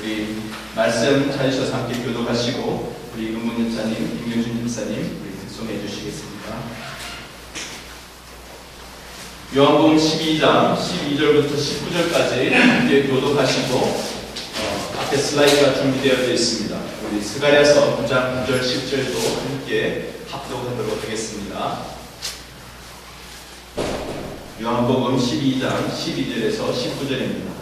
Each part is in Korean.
우리 말씀 찾으셔서 함께 교독하시고 우리 은문 집사님, 김경준 집사님 우리 특송해 주시겠습니다. 요한복음 12장 12절부터 19절까지 함께 교독하시고 앞에 슬라이드가 준비되어 있습니다. 우리 스가랴서 9장 9절 10절도 함께 합독하도록 하겠습니다. 요한복음 12장 12절에서 19절입니다.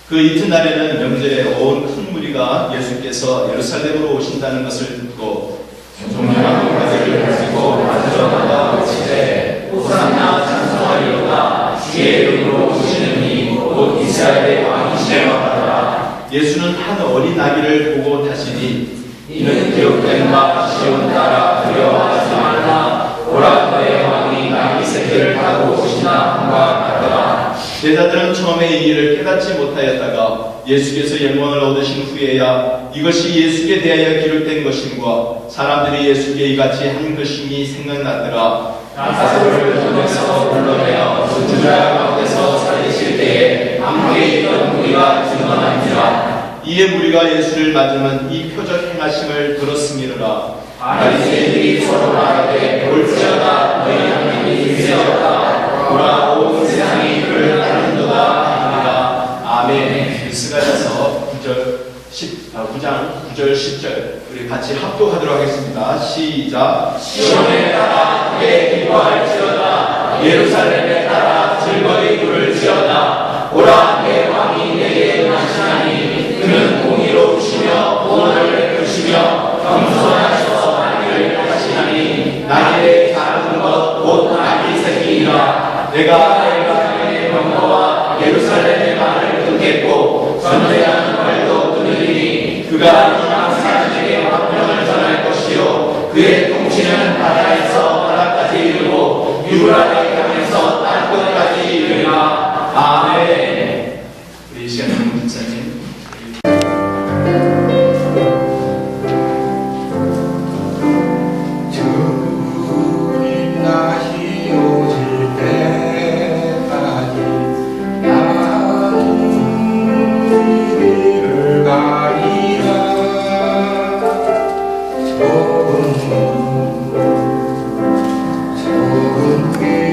그 이튿날에는 명절에 온 큰 무리가 예수께서 예루살렘으로 오신다는 것을 듣고 종려한 것들을 가지고 만들어나가 외치되 호산나 찬송하리로다 주의 이름으로 오시는 이 곧 이스라엘의 왕이시라 하더라. 예수는 한 어린 아기를 보고 타시니 이는 기록된 바 시온 따라 두려워하지 말라 오라 너의 왕이 나귀 새끼를 타고 오시나 함과 같더라. 제자들은 처음에 이 일을 깨닫지 못하였다가 예수께서 영광을 얻으신 후에야 이것이 예수께 대하여 기록된 것임과 사람들이 예수께 이같이 한 것임이 생각나더라. 나사로를 전에서 불러내어 저주자 가운데서 살리실 때에 함께 있던 무리가 증언하니라. 이에 무리가 예수를 맞으면 이 표적 행하심을 들었음이로라. 바리새인들이 서로 말하되 볼지어다 너희 하나님이 유죄하다 오라 온 세상이 그를 따른도다 하니라. 아멘. 스가랴서 9장 9절 10절 우리 같이 합독하도록 하겠습니다. 시작. 시온에 따라 크게 기뻐할지어다 예루살렘에 따라 즐거이 부를지어다 오라 내 왕이 내게 나시나니 그는 공의로 오시며 구원을 베푸시며 겸손하셔서 하기를 하시나니 나귀의 작은 것 곧 나귀 새끼이라. 내가 예루살렘의 병거와 예루살렘의 말을 듣겠고 전대한 말도 들으리니 그가 이방 사람에게 화평을 전할 것이요 그의 통치는 바다에서 바다까지 이르고 유브라데 강에서 땅끝까지 이르리라. 아멘. 우리 이 시간에 목사님 조금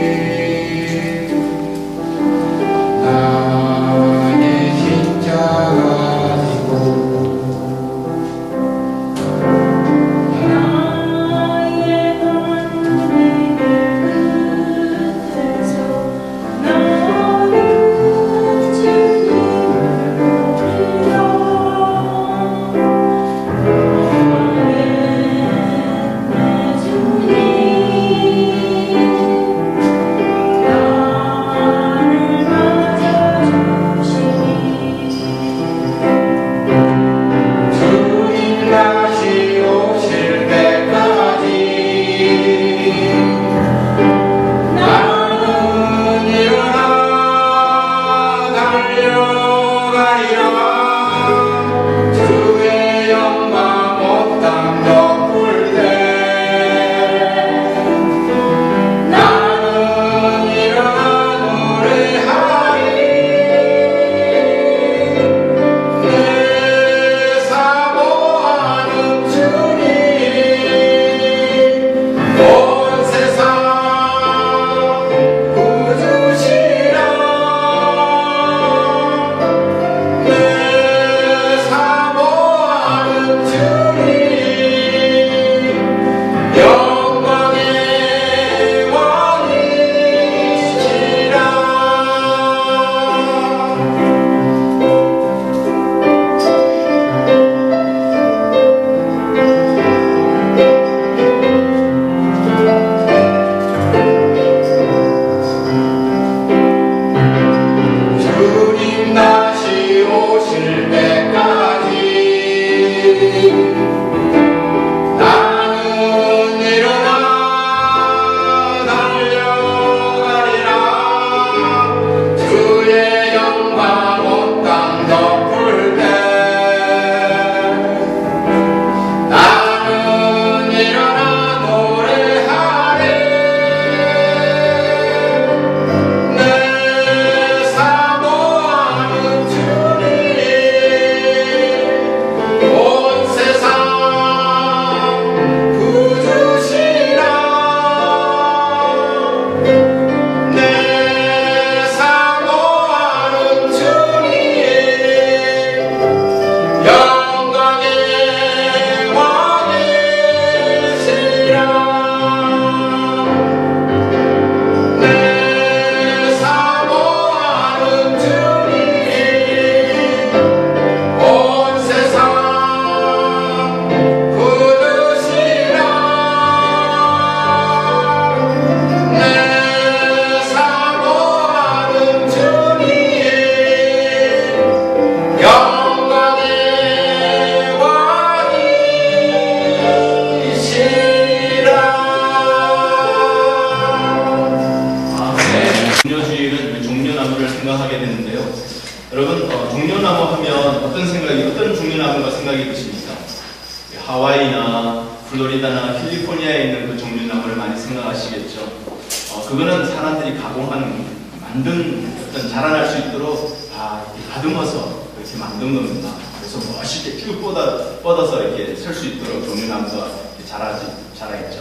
종려주일은 종려나무를 생각하게 되는데요. 여러분, 종려나무 하면 어떤 종려나무가 생각이 드십니까? 하와이나 플로리다나 캘리포니아에 있는 그 종려나무를 많이 생각하시겠죠. 그거는 사람들이 만든 어떤 자라날 수 있도록 다 다듬어서 이렇게 만든 겁니다. 그래서 멋있게 쭉 뻗어서 이렇게 설 수 있도록 종려나무가 자라있죠.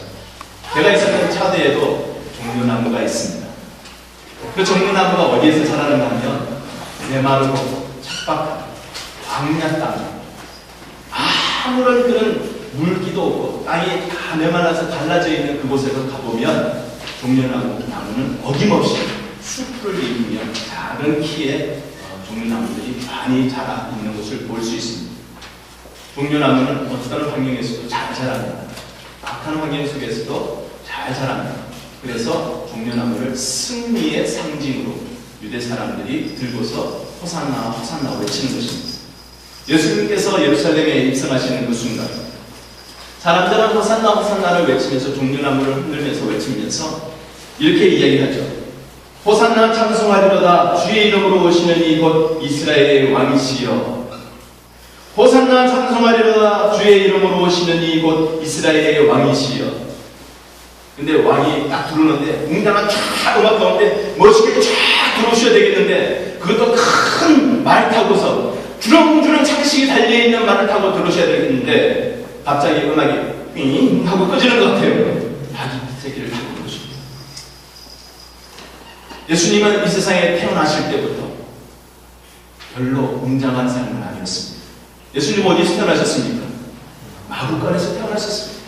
제가 있었던 차대에도 종려나무가 있습니다. 그 종려나무가 어디에서 자라는가 하면 메마르고 척박한 광야 땅, 아무런 그런 물기도 없고 땅이 다 메말라서 갈라져 있는 그곳에서 가보면 종려나무는 어김없이 숲을 이루며 작은 키의 종려나무들이 많이 자라 있는 것을 볼 수 있습니다. 종려나무는 어떤 환경에서도 잘 자랍니다. 악한 환경 속에서도 잘 자랍니다. 그래서 종려나무를 승리의 상징으로 유대 사람들이 들고서 호산나 호산나 외치는 것입니다. 예수님께서 예루살렘에 입성하시는 그 순간 사람들은 호산나 호산나를 외치면서 종려나무를 흔들면서 외치면서 이렇게 이야기하죠. 호산나 찬송하리로다. 주의 이름으로 오시는 이 곧 이스라엘의 왕이시여. 호산나 찬송하리로다. 주의 이름으로 오시는 이 곧 이스라엘의 왕이시여. 근데 왕이 딱 들어오는데 웅장한 쫙 음악 가운데 멋있게 쫙 들어오셔야 되겠는데 그것도 큰 말 타고서 주렁주렁 창식이 달려있는 말을 타고 들어오셔야 되겠는데 갑자기 음악이 윙 하고 꺼지는 것 같아요. 자기 새끼를 타고 들어오십니다. 예수님은 이 세상에 태어나실 때부터 별로 웅장한 삶은 아니었습니다. 예수님 어디서 태어나셨습니까? 마구간에서 태어나셨습니다.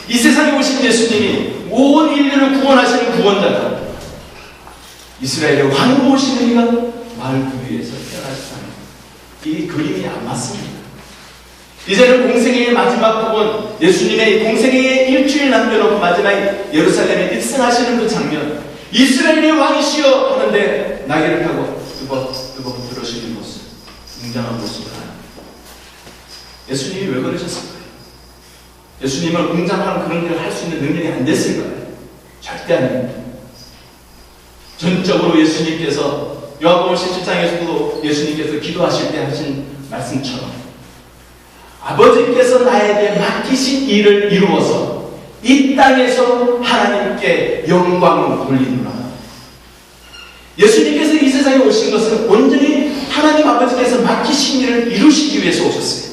이 세상에 오신 예수님이 온 인류를 구원하시는 구원자가 이스라엘의 왕으로 오시는 이가 마을 그 위에서 태어나셨다는 이 그림이 안 맞습니다. 이제는 공생애의 마지막 부분, 예수님의 공생애의 일주일 남겨놓고 마지막에 예루살렘에 입성하시는 그 장면, 이스라엘의 왕이시여 하는데 나귀를 타고 뜨벅뜨벅 들어오시는 모습, 웅장한 모습을 하는 예수님이 왜 그러셨을까요? 예수님은 웅장한 그런 일을 할 수 있는 능력이 안 됐을까요? 절대 아닙니다. 전적으로 예수님께서 요한복음 17장에서도 예수님께서 기도하실 때 하신 말씀처럼 아버지께서 나에게 맡기신 일을 이루어서 이 땅에서 하나님께 영광을 돌리노라. 예수님께서 이 세상에 오신 것은 온전히 하나님 아버지께서 맡기신 일을 이루시기 위해서 오셨어요.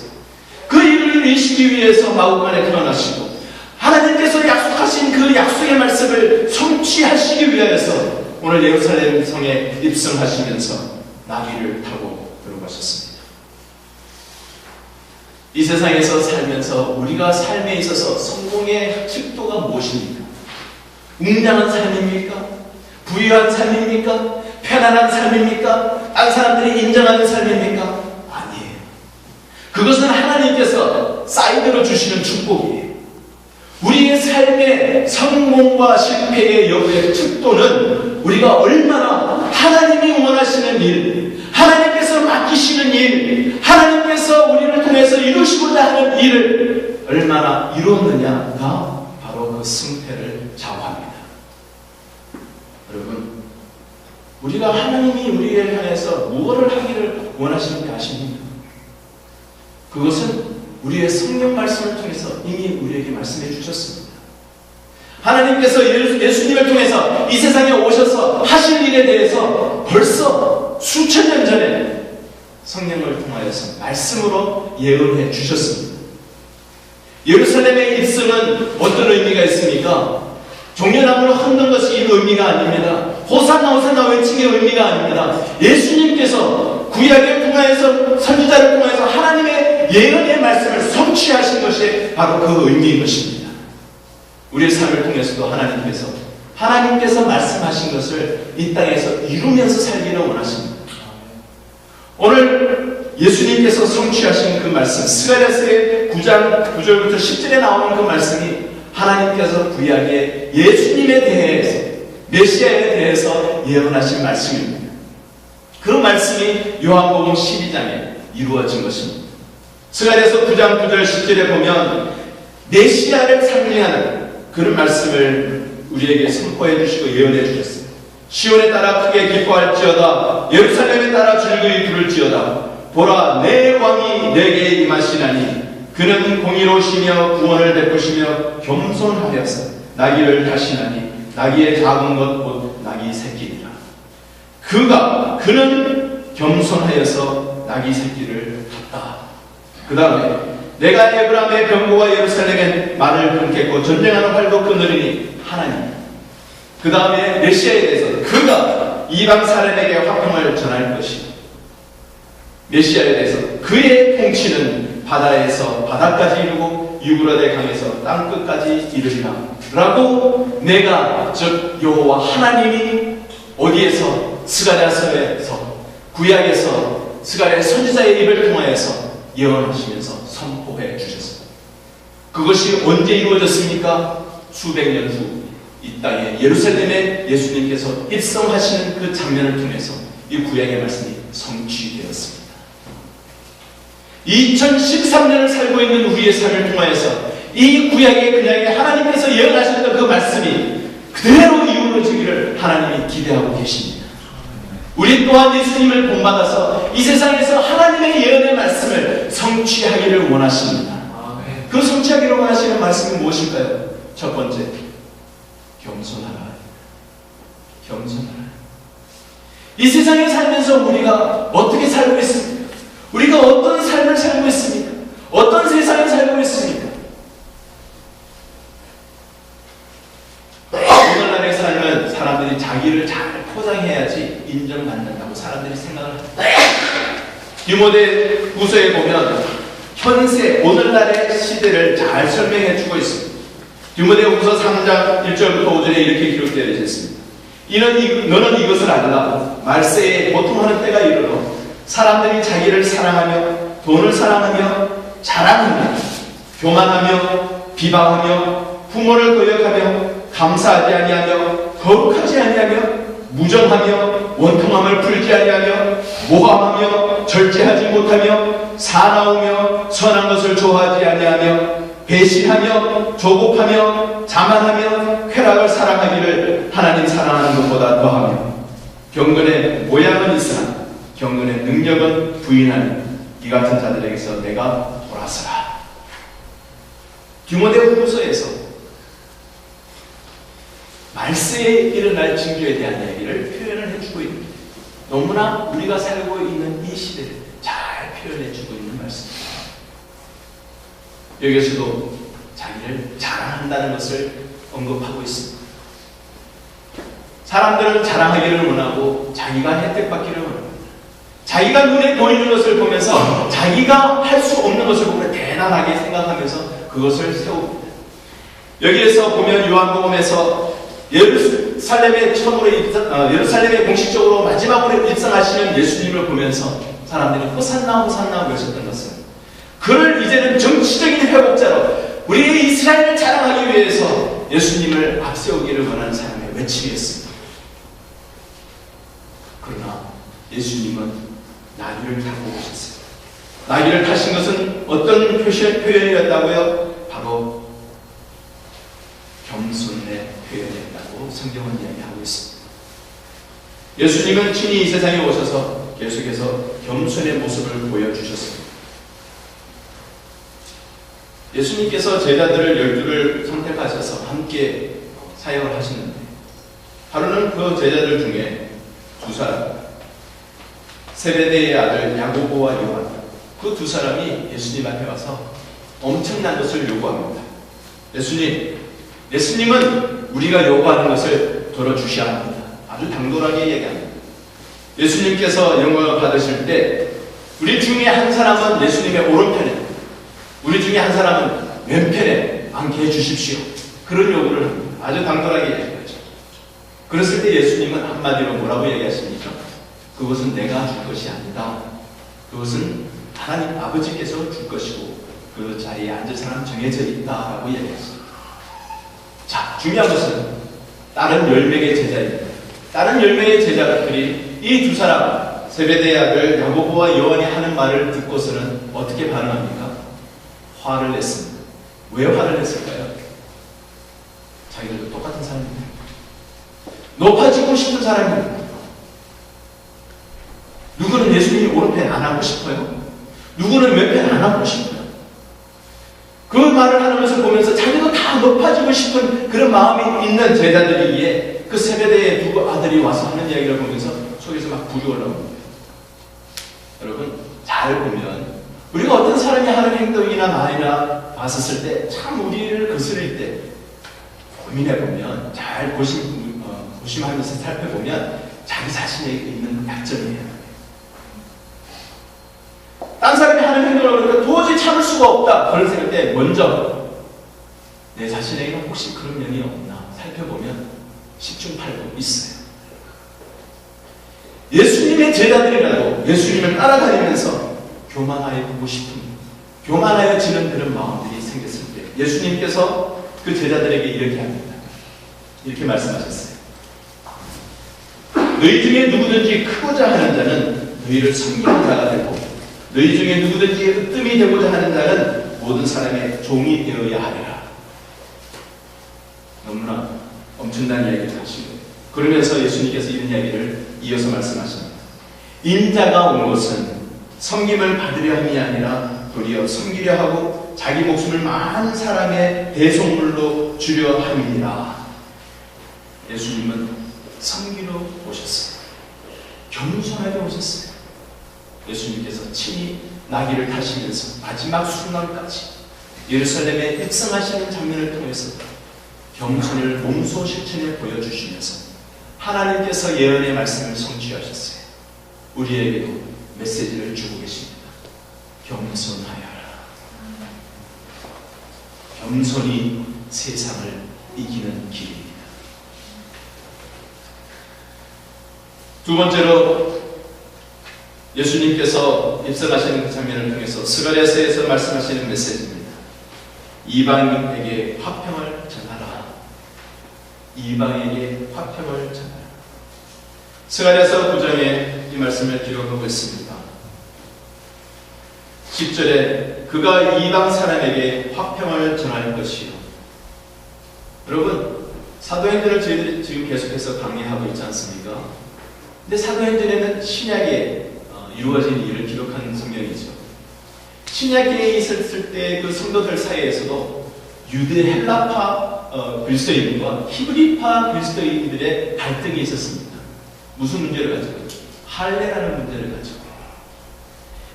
그 일을 이루시기 위해서 마구간에 태어나시고 하나님께서 약속하신 그 약속의 말씀을 성취하시기 위하여서 오늘 예루살렘 성에 입성하시면서 나귀를 타고 들어가셨습니다. 이 세상에서 살면서 우리가 삶에 있어서 성공의 측도가 무엇입니까? 웅장한 삶입니까? 부유한 삶입니까? 편안한 삶입니까? 다른 사람들이 인정하는 삶입니까? 아니에요. 그것은 하나님께서 사이드로 주시는 축복이에요. 우리의 삶의 성공과 실패의 여부의 측도는 우리가 얼마나 하나님이 원하시는 일, 하나님께서 맡기시는 일, 하나님께서 우리를 통해서 이루시고자 하는 일을 얼마나 이루었느냐가 바로 그 승패를 좌우합니다. 여러분, 우리가 하나님이 우리를 향해서 무엇을 하기를 원하시는지 아십니까? 그것은 우리의 성경 말씀을 통해서 이미 우리에게 말씀해 주셨습니다. 하나님께서 예수님을 통해서 이 세상에 오셔서 하실 일에 대해서 벌써 수천 년 전에 성령을 통하여서 말씀으로 예언해 주셨습니다. 예루살렘의 입성은 어떤 의미가 있습니까? 종려나무를 흔든 것이 의미가 아닙니다. 호산나 호산나 외치기의 의미가 아닙니다. 예수님께서 구약을 통하여서 선지자를 통해서 하나님의 예언의 말씀을 성취하신 것이 바로 그 의미인 것입니다. 우리의 삶을 통해서도 하나님께서 말씀하신 것을 이 땅에서 이루면서 살기를 원하십니다. 오늘 예수님께서 성취하신 그 말씀, 스가랴서의 9장 9절부터 10절에 나오는 그 말씀이 하나님께서 구약에 예수님에 대해서, 메시아에 대해서 예언하신 말씀입니다. 그 말씀이 요한복음 12장에 이루어진 것입니다. 스가랴서 9장 9절 10절에 보면 메시아를 상징하는 그런 말씀을 우리에게 선포해 주시고 예언해 주셨어요. 시온에 따라 크게 기뻐할지어다. 예루살렘에 따라 즐거이 부를지어다. 보라, 내 왕이 내게 임하시나니 그는 공의로우시며 구원을 베푸시며 겸손하여서 나귀를 타시나니 나귀의 작은 것 곧 나귀 새끼니라. 그는 겸손하여서 나귀 새끼를 탔다. 그 다음에 내가 에브라임의 병거와 예루살렘의 말을 끊겠고 전쟁하는 활도 끊으리니 하나님. 그 다음에 메시아에 대해서 그가 이방 사람에게 화평을 전할 것이고 메시아에 대해서 그의 통치는 바다에서 바다까지 이르고 유브라데 강에서 땅끝까지 이르리라 라고 내가 즉 여호와 하나님이 어디에서 스가랴서에서 구약에서 스가랴 선지자의 입을 통하여서 예언하시면서 선포해 주셨습니다. 그것이 언제 이루어졌습니까? 수백 년 후 이 땅에 예루살렘에 예수님께서 입성하시는 그 장면을 통해서 이 구약의 말씀이 성취되었습니다. 2013년을 살고 있는 우리의 삶을 통하여서 이 구약의 그냥에 하나님께서 예언하셨던 그 말씀이 그대로 이루어지기를 하나님이 기대하고 계십니다. 우리 또한 예수님을 본받아서 이 세상에서 하나님의 예언의 말씀을 성취하기를 원하십니다. 그 성취하기를 원하시는 말씀이 무엇일까요? 첫 번째, 겸손하라. 겸손하라. 이 세상에 살면서 우리가 어떻게 살고 있습니까? 우리가 어떤 삶을 살고 있습니까? 어떤 세상에 살고 있습니까? 오늘날의 삶은 사람들이 자기를 잘 포장해야지 인정받는다고 사람들이 생각을 합니다. 디모데 후서에 보면 현세 오늘날의 시대를 잘 설명해 주고 있습니다. 디모데 후서 3장 1절부터 5절에 이렇게 기록되어 있습니다. 너는 이것을 알라. 말세에 고통하는 때가 이르러 사람들이 자기를 사랑하며 돈을 사랑하며 자랑하며 교만하며 비방하며 부모를 거역하며 감사하지 아니하며 거룩하지 아니하며 무정하며 원통함을 풀지 아니하며 모함하며 절제하지 못하며 사나우며 선한 것을 좋아하지 아니하며 배신하며 조급하며 자만하며 쾌락을 사랑하기를 하나님 사랑하는 것보다 더하며 경건의 모양은 있으나 경건의 능력은 부인하니 이 같은 자들에게서 내가 돌아서라. 디모데 후서에서 말세에 일어날 징조에 대한 이야기를 표현을 해주고 있습니다. 너무나 우리가 살고 있는 이 시대를 잘 표현해주고 있는 말씀입니다. 여기에서도 자기를 자랑한다는 것을 언급하고 있습니다. 사람들은 자랑하기를 원하고 자기가 혜택받기를 원합니다. 자기가 눈에 보이는 것을 보면서 자기가 할 수 없는 것을 보면 대단하게 생각하면서 그것을 세웁니다. 여기에서 보면 요한복음에서 예루살렘에 예루살렘에 공식적으로 마지막으로 입성하시는 예수님을 보면서 사람들이 호산나 호산나 외쳤던 것은 그를 이제는 정치적인 회복자로 우리의 이스라엘을 자랑하기 위해서 예수님을 앞세우기를 원하는 사람의 외침이었습니다. 그러나 예수님은 나귀를 타고 오셨습니다. 나귀를 타신 것은 어떤 표현이었다고요? 바로 겸손의 표현이었다고 성경은 이야기하고 있습니다. 예수님은 친히 이 세상에 오셔서 계속해서 겸손의 모습을 보여주셨습니다. 예수님께서 제자들을 12를 선택하셔서 함께 사역을 하시는데 하루는 그 제자들 중에 두 사람 세베대의 아들 야고보와 요한 그 두 사람이 예수님 앞에 와서 엄청난 것을 요구합니다. 예수님은 우리가 요구하는 것을 들어주셔야 합니다. 아주 당돌하게 얘기합니다. 예수님께서 영광을 받으실 때 우리 중에 한 사람은 예수님의 오른편에 우리 중에 한 사람은 왼편에 앉게 해주십시오. 그런 요구를 합니다. 아주 당돌하게 얘기하죠. 그랬을 때 예수님은 한마디로 뭐라고 얘기하십니까? 그것은 내가 줄 것이 아니다. 그것은 하나님 아버지께서 줄 것이고 그 자리에 앉을 사람 정해져 있다라고 얘기했습니다. 자, 중요한 것은 다른 10명의 제자입니다. 다른 10명의 제자들이 이 두 사람 세베대의 아들 야고보와 요한이 하는 말을 듣고서는 어떻게 반응합니까? 화를 냈습니다. 왜 화를 냈을까요? 자기들도 똑같은 사람입니다. 높아지고 싶은 사람입니다. 누구는 예수님 오른편 안 하고 싶어요? 누구는 왼편 안 하고 싶어요? 그 말을 하는 것을 보면서 자기도 다 높아지고 싶은 그런 마음이 있는 제자들이기에 그 세베대의 두 아들이 와서 하는 이야기를 보면서 속에서 막 불이 올라옵니다. 여러분, 잘 보면 우리가 어떤 사람이 하는 행동이나 말이나 봤었을 때 참 우리를 거스릴 때 고민해보면 잘 고심하면서 살펴보면 자기 자신에게 있는 약점이에요. 딴 사람이 하는 행동을 보니까 도저히 참을 수가 없다 그런 생각 때 먼저 내 자신에게 혹시 그런 면이 없나 살펴보면 10중 8구 있어요. 예수님의 제자들이라도 예수님을 따라다니면서 교만하여 보고 싶은, 교만하여지는 그런 마음들이 생겼을 때 예수님께서 그 제자들에게 이렇게 합니다. 이렇게 말씀하셨어요. 너희 중에 누구든지 크고자 하는 자는 너희를 섬기는 자가 되고 너희 중에 누구든지 으뜸이 되고자 하는 자는 모든 사람의 종이 되어야 하리라. 너무나 엄청난 이야기를 하시고 그러면서 예수님께서 이런 이야기를 이어서 말씀하십니다. 인자가 온 것은 섬김을 받으려 함이 아니라 도리어 섬기려 하고 자기 목숨을 많은 사람의 대속물로 주려 함이니라. 예수님은 섬기러 오셨어요. 겸손하게 오셨어요. 예수님께서 친히 나귀를 타시면서 마지막 순간까지 예루살렘에 입성하시는 장면을 통해서 겸손을 몸소 실천해 보여주시면서 하나님께서 예언의 말씀을 성취하셨어요. 우리에게도 메시지를 주고 계십니다. 겸손하여라. 겸손이 세상을 이기는 길입니다. 두 번째로 예수님께서 입성하시는 그 장면을 통해서 스가랴서에서 말씀하시는 메시지입니다. 이방인에게 화평을 전하라. 이방에게 화평을 전하라. 스가랴서 9장에 이 말씀을 기록하고 있습니다. 10절에 그가 이방 사람에게 화평을 전할 것이요. 여러분, 사도행전을 저희들이 지금 계속해서 강의하고 있지 않습니까? 근데 사도행전에는 신약에 이루어진 일을 기록한 성경이죠. 신약에 있었을 때 그 성도들 사이에서도 유대 헬라파 그리스도인과 히브리파 그리스도인들의 갈등이 있었습니다. 무슨 문제를 가지고? 할례라는 문제를 가지고.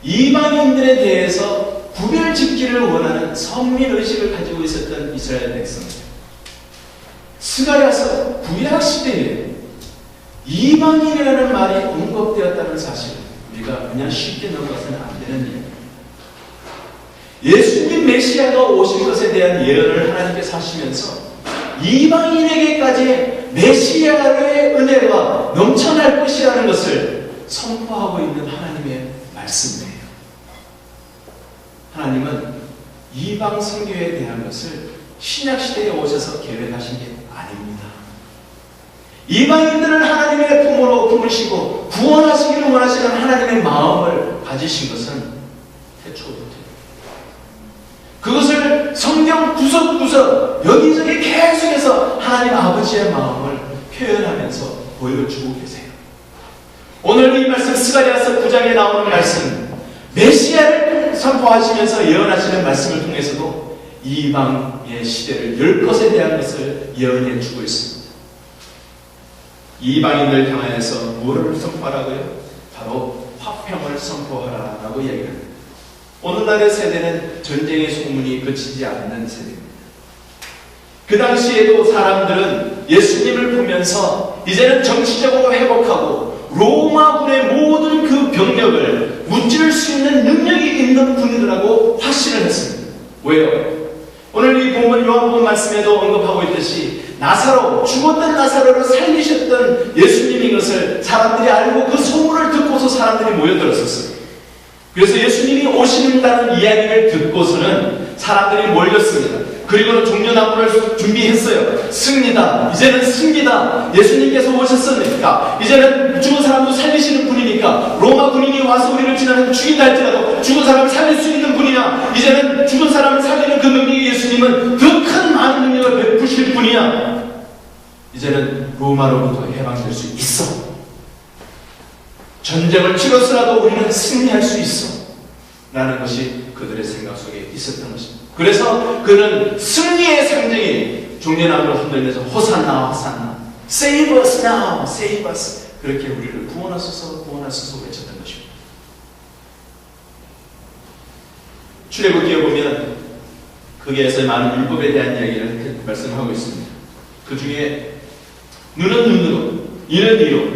이방인들에 대해서 구별 짓기를 원하는 성민의식을 가지고 있었던 이스라엘 백성들. 스가랴서 구약 시대에 이방인이라는 말이 언급되었다는 사실, 우리가 그냥 쉽게 넘어가서는 안 되는 일입니다. 예수님 메시아가 오실 것에 대한 예언을 하나님께서 하시면서 이방인에게까지 메시아의 은혜가 넘쳐날 것이라는 것을 선포하고 있는 하나님의 말씀이에요. 하나님은 이방 선교에 대한 것을 신약시대에 오셔서 계획하신 게 아닙니다. 이방인들을 하나님의 품으로 품으시고 구원하시기를 원하시는 하나님의 마음을 가지신 것은 태초부터 그것을 성경 구석구석 여기저기 계속해서 하나님 아버지의 마음을 표현하면서 보여주고 계세요. 오늘 이 말씀 스가랴서 9장에 나오는 말씀 메시아를 선포하시면서 예언하시는 말씀을 통해서도 이방의 시대를 열 것에 대한 것을 예언해 주고 있습니다. 이방인들 향하여서 무엇을 선포하라고요? 바로 화평을 선포하라라고 이야기합니다. 오늘날의 세대는 전쟁의 소문이 그치지 않는 세대입니다. 그 당시에도 사람들은 예수님을 보면서 이제는 정치적으로 회복하고 로마군의 모든 그 병력을 무찌를 수 있는 능력이 있는 분이라고 확신을 했습니다. 왜요? 오늘 이 본문 요한복음 말씀에도 언급하고 있듯이 나사로, 죽었던 나사로를 살리셨던 예수님인 것을 사람들이 알고 그 소문을 듣고서 사람들이 모여들었었어요. 그래서 예수님이 오신다는 이야기를 듣고서는 사람들이 몰렸습니다. 그리고는 종려나무를 준비했어요. 승리다. 이제는 승리다. 예수님께서 오셨으니까 이제는 죽은 사람도 살리시는 분이니까 로마 군인이 와서 우리를 죽인다 할지라도 죽은 사람을 살릴 수 있는 분이야. 이제는 죽은 사람을 살리는 그 능력이 예수님은 더 큰 많은 능력을 베푸실 분이야. 이제는 로마로부터 해방될 수 있어. 전쟁을 치러서라도 우리는 승리할 수 있어. 라는 것이 그들의 생각 속에 있었던 것입니다. 그래서 그는 승리의 상징인 종려나무를 흔들면서 호산나 호산나 Save us now, save us, 그렇게 우리를 구원하소서 구원하소서 외쳤던 것입니다. 출애굽기에 보면 거기에서 많은 율법에 대한 이야기를 말씀하고 있습니다. 그 중에 눈은 눈으로, 이는 이로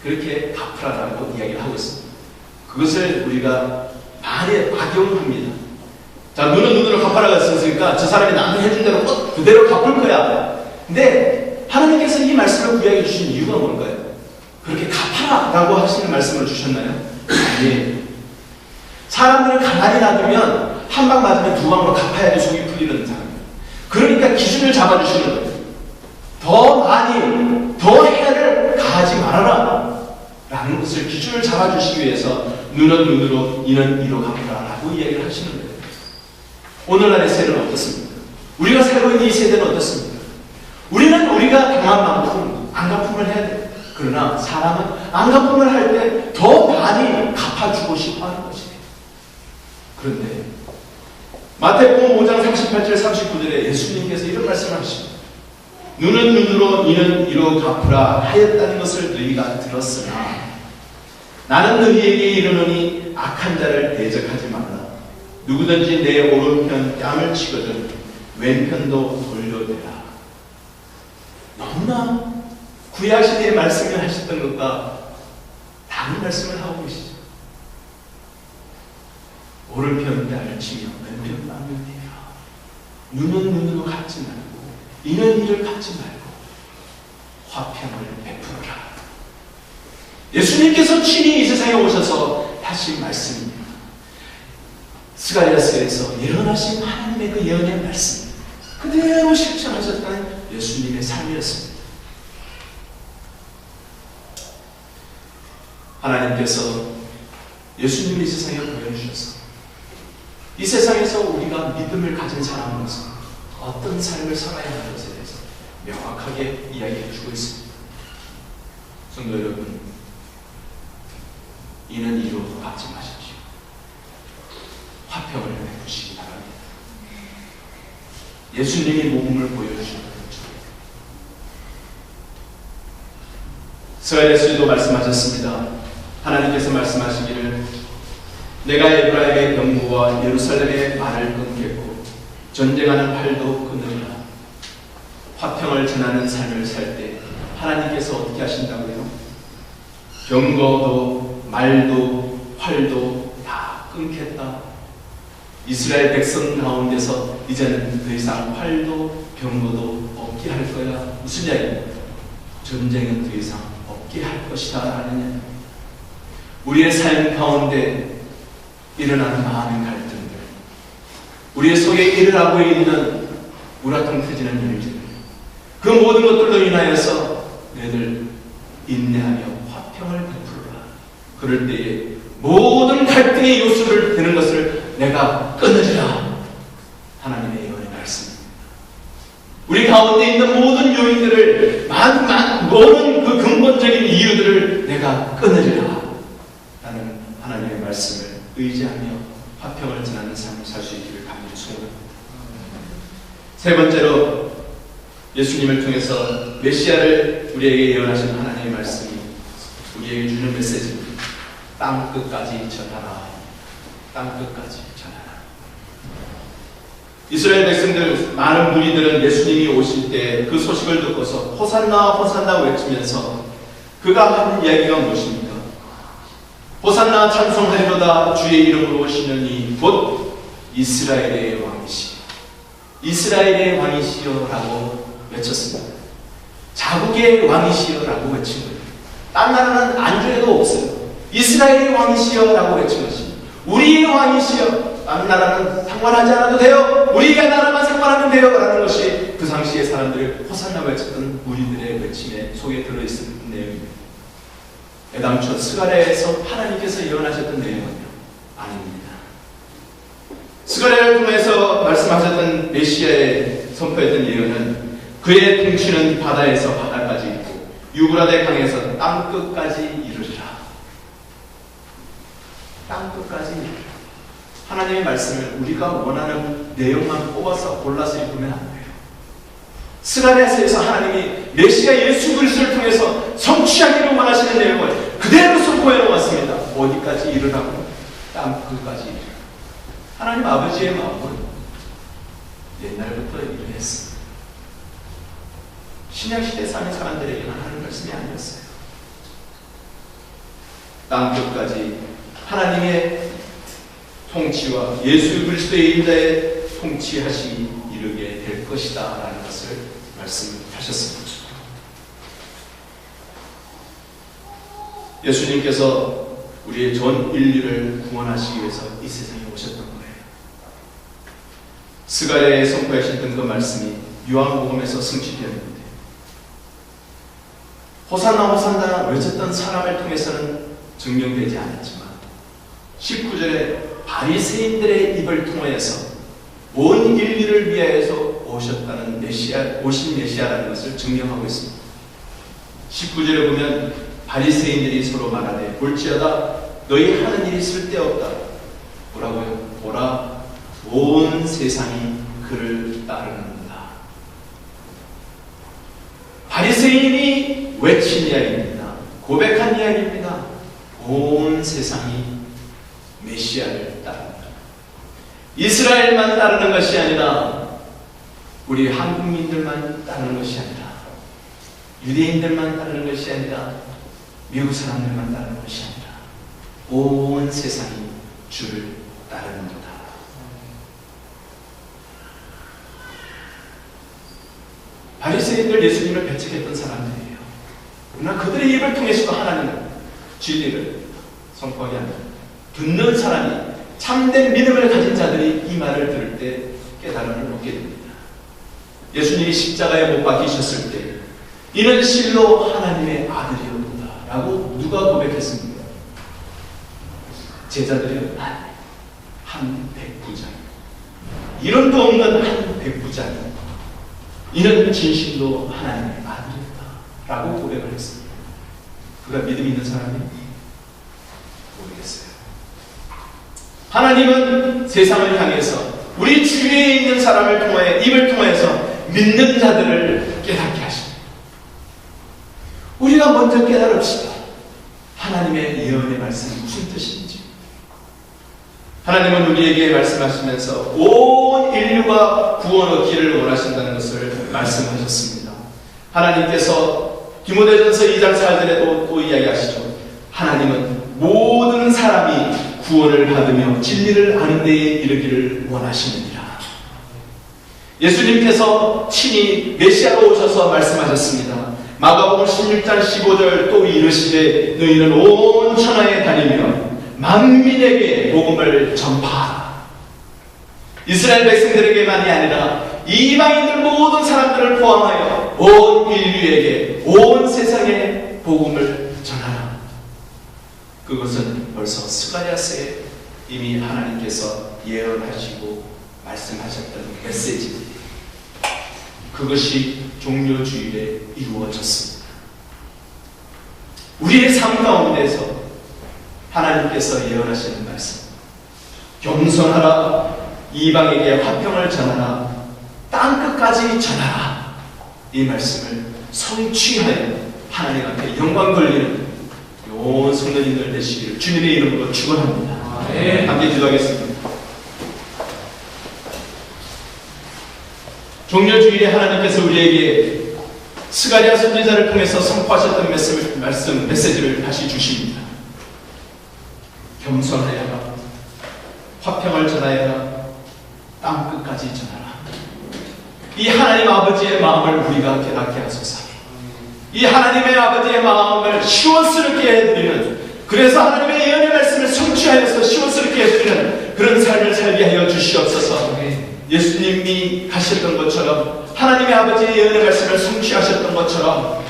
그렇게 갚으라라고 이야기를 하고 있습니다. 그것을 우리가 많이 악용합니다. 자, 눈은 눈으로 갚아라가 있으니까 저 사람이 나한테 해준 대로 그대로 갚을 거야. 근데 하나님께서 이 말씀을 구약해 주신 이유가 뭘까요? 그렇게 갚아라라고 하시는 말씀을 주셨나요? 아니에요. 사람들을 가만히 놔두면 한 방 맞으면 두 방으로 갚아야지 속이 풀리는 사람이에요. 그러니까 기준을 잡아주시는 거예요. 더 많이, 더 해를 가하지 말아라 라는 것을 기준을 잡아주시기 위해서 눈은 눈으로, 이는 이로 갚아라 라고 이야기를 하시는 거예요. 오늘날의 세대는 어떻습니까? 우리가 살고 있는 이 세대는 어떻습니까? 우리는 우리가 당한 만큼 안갚음을 해야 돼요. 그러나 사람은 안갚음을 할 때 더 많이 갚아주고 싶어 하는 것이에요. 그런데 마태복음 5장 38절 39절에 예수님께서 이런 말씀을 하십니다. 눈은 눈으로 이는 이로 갚으라 하였다는 것을 너희가 들었으나 나는 너희에게 이르노니 악한 자를 대적하지 말라. 누구든지 내 오른편 뺨을 치거든 왼편도 돌려대라. 너무나 구약시대의 말씀을 하셨던 것과 다른 말씀을 하고 계시죠. 오른편 뺨을 치며 왼편 뺨을 대라. 눈은 눈으로 갚지 말고 이는 이를 갚지 말고 화평을 베풀어라. 예수님께서 친히 이 세상에 오셔서 하신 말씀입니다. 스가랴서에서 예언하신 하나님의 그 예언의 말씀 그대로 실천하셨다는 예수님의 삶이었습니다. 하나님께서 예수님을 이 세상에 보여주셔서 이 세상에서 우리가 믿음을 가진 사람으로서 어떤 삶을 살아야 하는 것에 대해서 명확하게 이야기해 주고 있습니다. 성도 여러분, 이는 이로 갚지 마십시오. 화평을 베푸시기 바랍니다. 예수님이 모범을 보여주시는 것처럼 스가랴서도 말씀하셨습니다. 하나님께서 말씀하시기를 내가 에브라임의 병부와 예루살렘의 말을 끊겠고 전쟁하는 팔도 끊으리라. 화평을 전하는 삶을 살 때 하나님께서 어떻게 하신다고요? 병거도 말도 활도 다 끊겠다. 이스라엘 백성 가운데서 이제는 더 이상 활도 병거도 없게 할 거야. 무슨 이야기입니까? 전쟁은 더 이상 없게 할 것이다 라는 이야기. 우리의 삶 가운데 일어나는 많은 갈등들, 우리의 속에 일어나고 있는 우라통 터지는 일들, 그 모든 것들로 인하여서 너희들 인내하며 화평을 베풀어라. 그럴 때에 모든 갈등의 요소를 되는 것을 내가 끊으리라. 하나님의 예언의 말씀입니다. 우리 가운데 있는 모든 요인들을 모든 그 근본적인 이유들을 내가 끊으리라. 라는 하나님의 말씀을 의지하며 화평을 전하는 삶을 살 수 있기를 간절히 소원합니다. 세 번째로 예수님을 통해서 메시아를 우리에게 예언하신 하나님의 말씀이 우리에게 주는 메시지입니다. 땅 끝까지 전하라. 땅 끝까지 전하라. 이스라엘 백성들 많은 무리들은 예수님이 오실 때 그 소식을 듣고서 호산나 호산나 외치면서 그가 하는 이야기가 무엇입니까? 호산나 찬송하리로다 주의 이름으로 오시는 이 곧 이스라엘의 왕이시여 이스라엘의 왕이시여 라고 외쳤습니다. 자국의 왕이시여 라고 외친 거예요. 딴 나라는 안주에도 없어요. 이스라엘의 왕이시여 라고 외친 것입니다. 우리의 왕이시여, 다른 나라는 상관하지 않아도 돼요. 우리의 나라만 상관하면 돼요 라는 것이 그 당시의 사람들이 호산나 외쳤던 무리들의 외침에 속에 들어있는 내용입니다. 애당초 스가랴에서 하나님께서 예언하셨던 내용은요? 아닙니다. 스가랴를 통해서 말씀하셨던 메시아의 선포했던 예언은 그의 통치는 바다에서 바다까지 있고 유브라데 강에서 땅끝까지 이르리라. 땅끝까지 이르리라. 하나님의 말씀을 우리가 원하는 내용만 뽑아서 골라서 읽으면 안 돼요. 스가랴서에서 하나님이 메시아 예수 그리스도를 통해서 성취하기를 원하시는 내용을 그대로 선포해 놓았습니다. 어디까지 이르라고? 땅끝까지 이르라. 하나님 아버지의 마음은 옛날부터 이러했습니다. 신약시대 사는 사람들에게는 하는 말씀이 아니었어요. 땅끝까지 하나님의 통치와 예수 그리스도의 인자의 통치하심이 이르게 될 것이다 라는 것을 말씀하셨습니다. 예수님께서 우리의 전 인류를 구원하시기 위해서 이 세상에 오셨던 거예요. 스가랴에 선포하셨던 그 말씀이 요한복음에서 성취되었는데, 호산나 호산나 외쳤던 사람을 통해서는 증명되지 않았지만 19절에 바리새인들의 입을 통하여서 온 인류를 위하여서 오셨다는 메시아, 오신 메시아라는 것을 증명하고 있습니다. 19절에 보면 바리새인들이 서로 말하되 볼지어다 너희 하는 일이 쓸데없다. 뭐라고요? 보라 온 세상이 그를 따르는다. 바리새인이 외친 이야기입니다. 고백한 이야기입니다. 온 세상이 메시아를 따른다. 이스라엘만 따르는 것이 아니라 우리 한국민들만 따르는 것이 아니라 유대인들만 따르는 것이 아니라 미국 사람들만 따르는 것이 아니라 온 세상이 주를 따르는 거다. 바리새인들 예수님을 배척했던 사람들이에요. 그러나 그들의 입을 통해서도 하나님은 진리를 선포하게 합니다. 듣는 사람이 참된 믿음을 가진 자들이 이 말을 들을 때 깨달음을 얻게 됩니다. 예수님이 십자가에 못 박히셨을 때 이는 실로 하나님의 아들이었다 라고 누가 고백했습니까? 제자들이 한 백부장, 이론도 없는 한 백부장이 이는 진실로 하나님의 아들이었다 라고 고백을 했습니다. 그가 믿음 있는 사람이 모르겠어요. 하나님은 세상을 향해서 우리 주위에 있는 사람을 통해 입을 통해서 믿는 자들을 깨닫게 하십니다. 우리가 먼저 깨달읍시다. 하나님의 예언의 말씀이 무슨 뜻인지. 하나님은 우리에게 말씀하시면서 온 인류가 구원 얻기를 원하신다는 것을 말씀하셨습니다. 하나님께서 디모데전서 2장 4절에도 또 이야기하시죠. 하나님은 모든 사람이 구원을 받으며 진리를 아는 데에 이르기를 원하시느니라. 예수님께서 친히 메시아로 오셔서 말씀하셨습니다. 마가복음 16장 15절 또 이르시되 너희는 온 천하에 다니며 만민에게 복음을 전파하라. 이스라엘 백성들에게만이 아니라 이방인들 모든 사람들을 포함하여 온 인류에게 온 세상에 복음을 전하라. 그것은 벌써 스가랴서에 이미 하나님께서 예언하시고 말씀하셨던 메시지입니다. 그것이 종료주일에 이루어졌습니다. 우리의 삶 가운데서 하나님께서 예언하시는 말씀, 겸손하라, 이방에게 화평을 전하라, 땅끝까지 전하라, 이 말씀을 성취하여 하나님 앞에 영광 돌리는 온 성도님들 되시기를 주님의 이름으로 축원합니다. 함께 기도하겠습니다. 종료주일에 하나님께서 우리에게 스가랴 선지자를 통해서 선포하셨던 메시지를 다시 주십니다. 겸손하여라, 화평을 전하여라, 땅끝까지 전하라. 이 하나님 아버지의 마음을 우리가 깨닫게 하소서. 이 하나님의 아버지의 마음을 시원스럽게 해드리는, 그래서 하나님의 예언의 말씀을 성취하여서 시원스럽게 해드리는 그런 삶을 살게 하여 주시옵소서. 예수님이 하셨던 것처럼 하나님의 아버지의 예언의 말씀을 성취하셨던 것처럼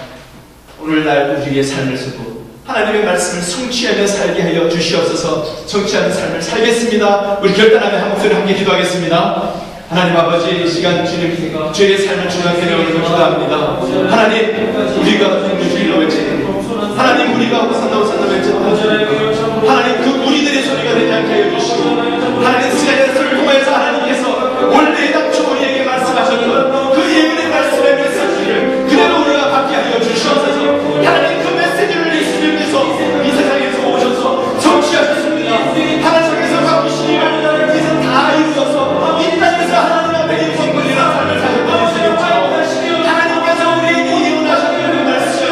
오늘날 우리의 삶에서도 하나님의 말씀을 성취하며 살게 하여 주시옵소서. 성취하는 삶을 살겠습니다. 우리 결단하며 한 목소리 함께 기도하겠습니다. 하나님 아버지, 이 시간 주님 저희의 삶을 주님께 내어놓고 기도합니다. 하나님, 우리가 주일로 외치는 하나님, 우리가 호산나 호산나 외쳤다. 하나님, 그 우리들의 소리가 되지 않게 하여 주시고, 하나님 스가랴서를 통해서 하나님께서 원래 당초 우리에게 말씀하셨던 그 예언의 말씀의 메시지를 그대로 우리가 받게 하여 주시옵소서. 하나님, 그 메시지를 예수님께서 이 세상에서 오셔서 성취하셨습니다. 하나님께서 바꾸신 일을 이제 다 이루어서 이 땅에서 하나님 앞에 인성물이라는 삶을 사셨던 예수님처럼 하나님께서 우리에게 예언하셨던 그 말씀을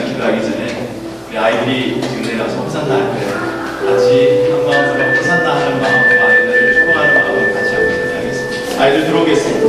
기도하기 전에 우리 아이들이 지금 내려가서 호산나 할 거예요. 같이 한 마음으로 호산나 하는 마음으로 아이들을 축복하는 마음으로 같이 한번 기도하겠습니다. 아이들 들어오겠습니다.